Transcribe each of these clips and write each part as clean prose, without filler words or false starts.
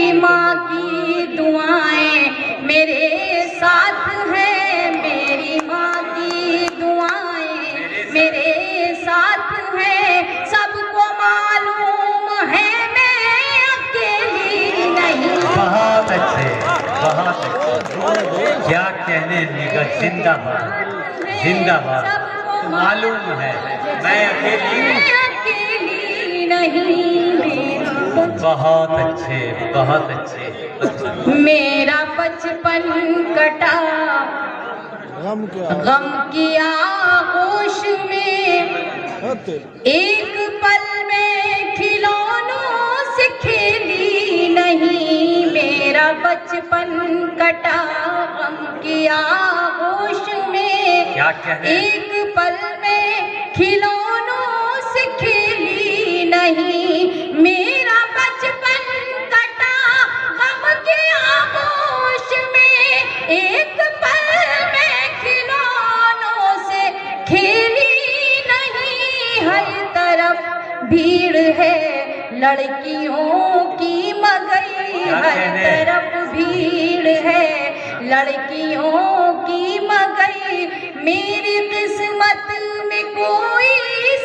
मेरी माँ की दुआएं मेरे साथ है, मेरी माँ की दुआएं मेरे साथ है। सबको मालूम है मैं अकेली नहीं। बहुत अच्छे, बहुत अच्छे, क्या कहने निगत, जिंदाबाद जिंदाबाद। मालूम है मैं अकेली नहीं। बहुत अच्छे, बहुत अच्छे। मेरा बचपन कटा गम की आगोश में, एक पल में खिलौनों से खेली नहीं। मेरा बचपन कटा गम की आगोश में, क्या कहने? एक पल में खिलौनों से खेली नहीं। मेरा बचपन कटा गम की आगोश में, एक पल में खिलौनों से खेली नहीं। हर तरफ भीड़ है लड़कियों की मगई, हर तरफ भीड़ है लड़कियों की मगई। मेरी किस्मत में कोई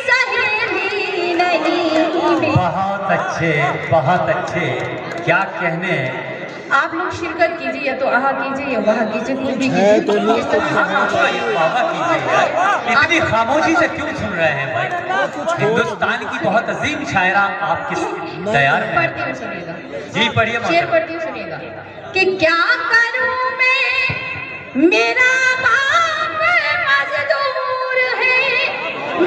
सहेली नहीं। बहुत अच्छे, बहुत अच्छे, क्या कहने। आप लोग शिरकत कीजिए, या तो आहा कीजिए या वहाँ कीजिए, कुछ भी कीजिए। इतनी खामोशी से क्यों सुन रहे हैं भाई? हिंदुस्तान की बहुत अजीम शायरा आप किस तैयार हैं? पढ़ती हूँ सुनिएगा। जी पढ़िए। शेर पढ़ती हूँ सुनिएगा। कि क्या करूँ मैं, मेरा बाप मजदूर है,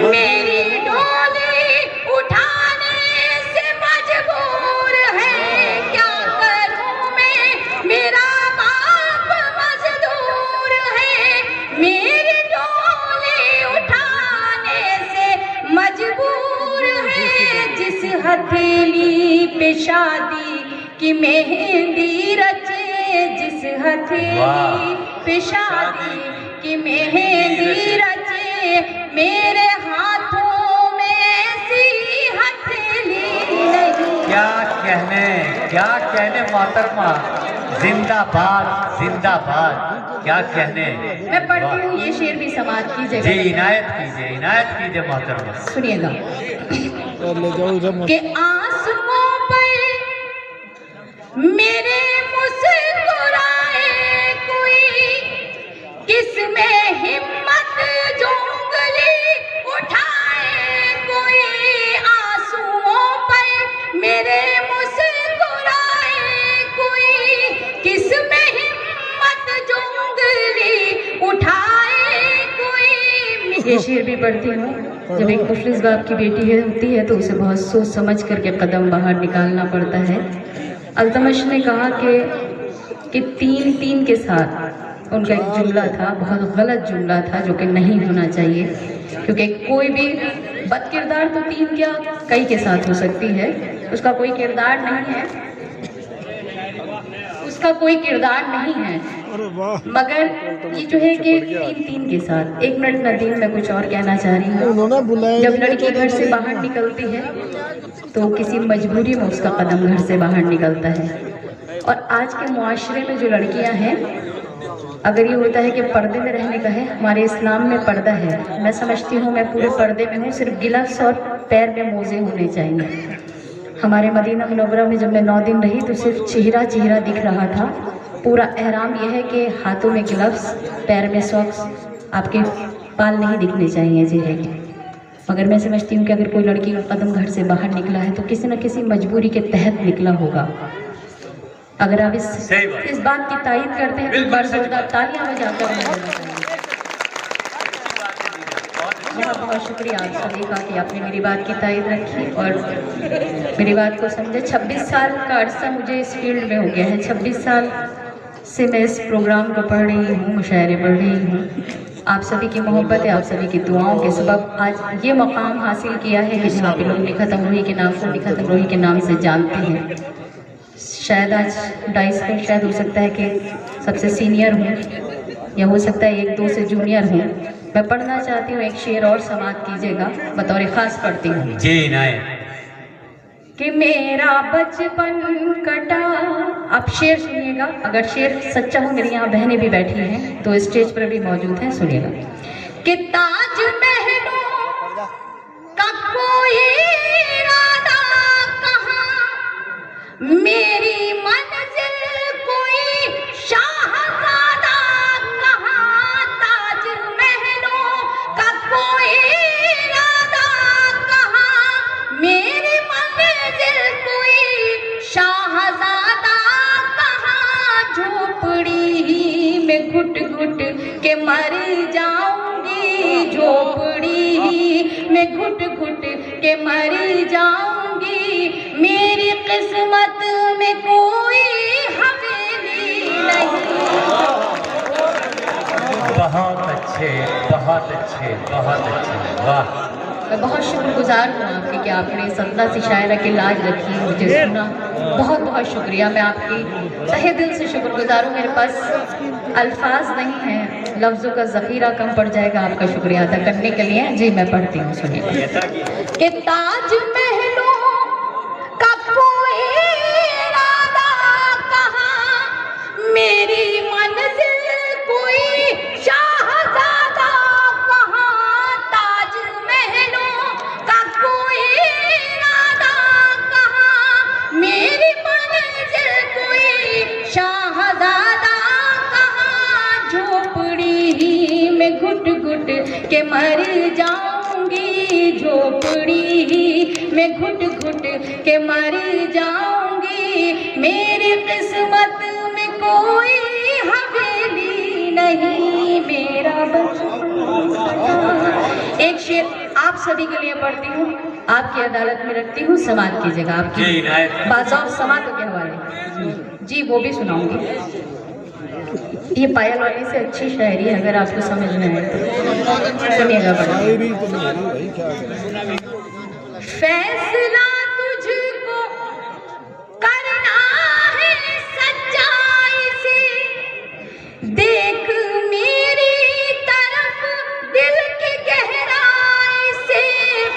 मेरी डोली उठाने से मजबूर है। क्या करूँ मैं, मेरा बाप मजदूर है, मेरी डोली उठाने से मजबूर है। जिस हथेली पे शादी की मेहंदी रचे, जिस हथेली पे शादी की मेहंदी रचे, मेरे हाथों में ऐसी हथेली नहीं। क्या कहने मोहतरमा, जिंदाबाद जिंदाबाद, क्या कहने। मैं पढ़ती हूँ, ये शेर भी समाप्त कीजिएगा। जी इनायत कीजिए मोहतरमा। सुनिएगा। कि आंसुओं पर मेरे मुस्कुराए कोई, किसमें हिम्मत जो उंगली उठाए कोई। आंसुओं पर मेरे मुस्कुराए कोई, किसमें हिम्मत जो उंगली उठाए कोई। ये शेर भी पढ़ती हूँ। जब एक मुफलिस बाप की बेटी होती है तो उसे बहुत सोच समझ करके कदम बाहर निकालना पड़ता है। अल्तमश ने कहा कि तीन के साथ उनका एक जुमला था, बहुत गलत जुमला था, जो कि नहीं होना चाहिए, क्योंकि कोई भी बदकिरदार तो तीन क्या कई के साथ हो सकती है। उसका कोई किरदार नहीं है, उसका कोई किरदार नहीं है, मगर ये जो है कि तीन के साथ। एक मिनट नदीम, मैं कुछ और कहना चाह रही हूँ। जब लड़की घर से बाहर निकलती है तो किसी मजबूरी में उसका कदम घर से बाहर निकलता है। और आज के मुआशरे में जो लड़कियां हैं, अगर ये होता है कि पर्दे में रहने का है, हमारे इस्लाम में पर्दा है। मैं समझती हूँ, मैं पूरे पर्दे में हूँ, सिर्फ गिलव्स और पैर में मोजे होने चाहिए। हमारे मदीना मुनव्वरा में जब मैं 9 दिन रही तो सिर्फ चेहरा दिख रहा था। पूरा एहराम यह है कि हाथों में ग्लव्स, पैर में सॉक्स, आपके बाल नहीं दिखने चाहिए चेहरे के। मगर मैं समझती हूँ कि अगर कोई लड़की का कदम घर से बाहर निकला है तो किसी न किसी मजबूरी के तहत निकला होगा। अगर आप इस बात की तायीद करते हैं तो बरसों तालियां बजाकर बहुत शुक्रिया आप सभी का कि आपने मेरी बात की तायीद रखी और मेरी बात को समझे। 26 साल का अरसा मुझे इस फील्ड में हो गया है। 26 साल से मैं इस प्रोग्राम को पढ़ रही हूँ, मुशायरे पढ़ रही हूँ। आप सभी की मोहब्बत है, आप सभी की दुआओं के सबब आज ये मकाम हासिल किया है कि जहाँ पे लोग निखत अमरोही के नाम को निखत अमरोही के नाम से जानते हैं। शायद आज डाइस पर शायद हो सकता है कि सबसे सीनियर हूँ, या हो सकता है 1-2 से जूनियर हूँ। मैं पढ़ना चाहती हूँ, एक शेर और समाप्त कीजिएगा, बतौर खास पढ़ती हूँ। जी नाय। कि मेरा बचपन कटा आप शेर सुनिएगा, अगर शेर सच्चा हो, मेरी यहाँ बहनें भी बैठी हैं तो स्टेज पर भी मौजूद हैं, सुनिएगा। कि ताज महलों का कोई इरादा कहाँ, मेरी मंजिल कोई शाहज़ादा कहाँ, ताज महलों का कोई इरादा कहाँ, मेरी मंजिल कोई शाहज़ादा कहाँ, झोपड़ी में घुट घुट के मर जाऊंगी, झोपड़ी में घुट घुट के मर जाऊंगी, मेरी किस्मत में कोई हवेली नहीं। बहुत अच्छे, बहुत अच्छे, बहुत अच्छे, वाह। मैं बहुत शुक्रगुजार हूँ आपकी कि आपने सतना सी शायरा की लाज रखी, मुझे सुना, बहुत बहुत शुक्रिया। मैं आपकी तहे दिल से शुक्रगुजार हूँ। मेरे पास अल्फाज नहीं हैं, लफ्ज़ों का ज़ख़ीरा कम पड़ जाएगा आपका शुक्रिया अदा करने के लिए। जी मैं पढ़ती हूँ, सुनिए। कि ताज महलों का कोई इरादा कहाँ, मेरी मंजिल कोई शाहज़ादा कहाँ, ताज महलों का कोई इरादा कहाँ, मेरी मंजिल कोई शाहज़ादा कहाँ, झोपड़ी में घुट घुट के मर जाऊंगी, झोपड़ी में घुट घुट के मर जाऊंगी, मेरी किस्मत में कोई हवेली नहीं, मेरा बचपन सजा। एक शेर आप सभी के लिए पढ़ती हूँ, आपकी अदालत में रखती हूँ, समाज की जगह आपकी बाज़ाब समातों के हवाले जी वो भी सुनाऊंगी। ये पायल वाली से अच्छी शायरी है, अगर आपको समझ में आए तो सुनिएगा। फैसला तुझको करना है सच्चाई से, देख मेरी तरफ दिल की गहराई से,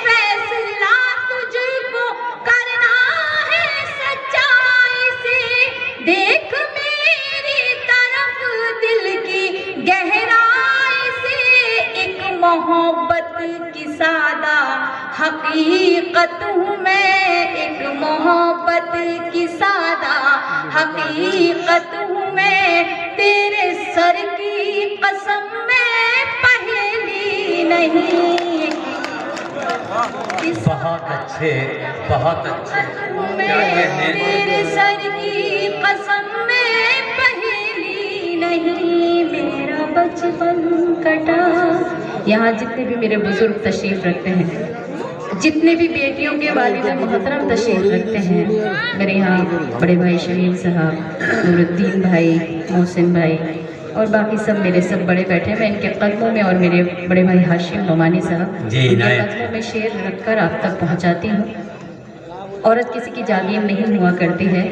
फैसला तुझको करना है सच्चाई से, देख मेरी तरफ दिल की गहराई से, एक मोहब्बत की सादा हकीकत हूँ मैं, एक मोहब्बत की सादा हकीकत हूँ मैं, तेरे सर की कसम मैं पहेली नहीं। बहुत अच्छे, बहुत अच्छे, तेरे सर की कसम मैं पहेली नहीं, मेरा बचपन कटा। यहाँ जितने भी मेरे बुजुर्ग तशरीफ रखते हैं, जितने भी बेटियों के वालिद मोहतरम तशरीफ रखते हैं, मेरे यहाँ बड़े भाई शहीद साहब, नूरुद्दीन भाई, मोहसिन भाई और बाकी सब मेरे सब बड़े बैठे, मैं इनके कदमों में और मेरे बड़े भाई हाशिम नोमानी साहब इनके कदमों में शेर रखकर आप तक पहुँचाती हूँ। औरत किसी की जागीर नहीं हुआ करती है,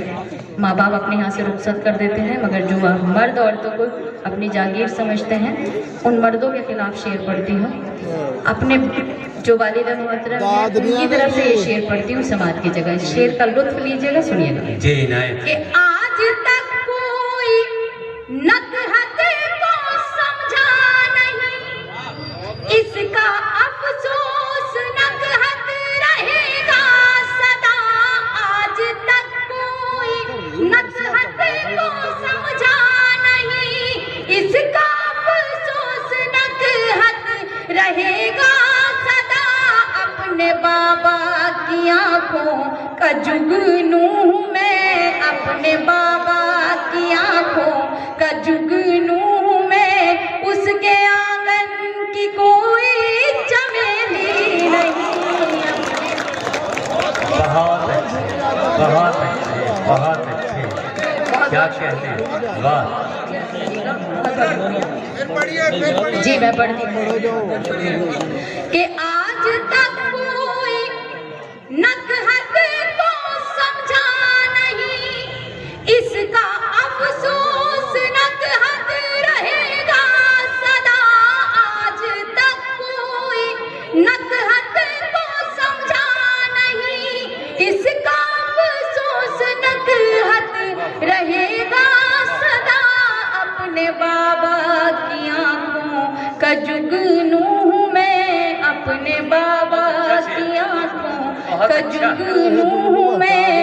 माँ बाप अपने यहाँ से रुखसत कर देते हैं, मगर जो मर्द औरतों को अपनी जागीर समझते हैं, उन मर्दों के खिलाफ शेर पढ़ती हूँ। अपने जो वालिद मोहतरम हैं उनकी तरफ से ये शेर पढ़ती हूँ समाज की जगह। इस शेर का लुत्फ लीजिएगा, सुनिएगा। कि आज तक कोई नकहत को समझा नहीं, इसका अफसोस नकहत रहेगा सदा, आज तक कोई नकहत को समझा नहीं, इसका अफसोस नकहत रहेगा सदा, अपने बाबा की आंखों का जुगनू हूँ मैं, अपने बाबा की आंखों का जुगनू हूँ मैं, उसके आंगन की कोई चमेली नहीं। बहुत अच्छे, बहुत अच्छे, बहुत अच्छे, क्या कहते हैं, वाह। जी मैं पढ़ती हूँ कि आज तक कोई नकहत को समझा नहीं, इसका अफसोस नकहत रहेगा सदा, आज तक कोई नकहत को समझा नहीं, इसका अफसोस नकहत रहेगा सदा अपने बाबा की आंखों का जुगनू हूँ मैं, अपने बाबा की आंखों का जुगनू हूँ मैं।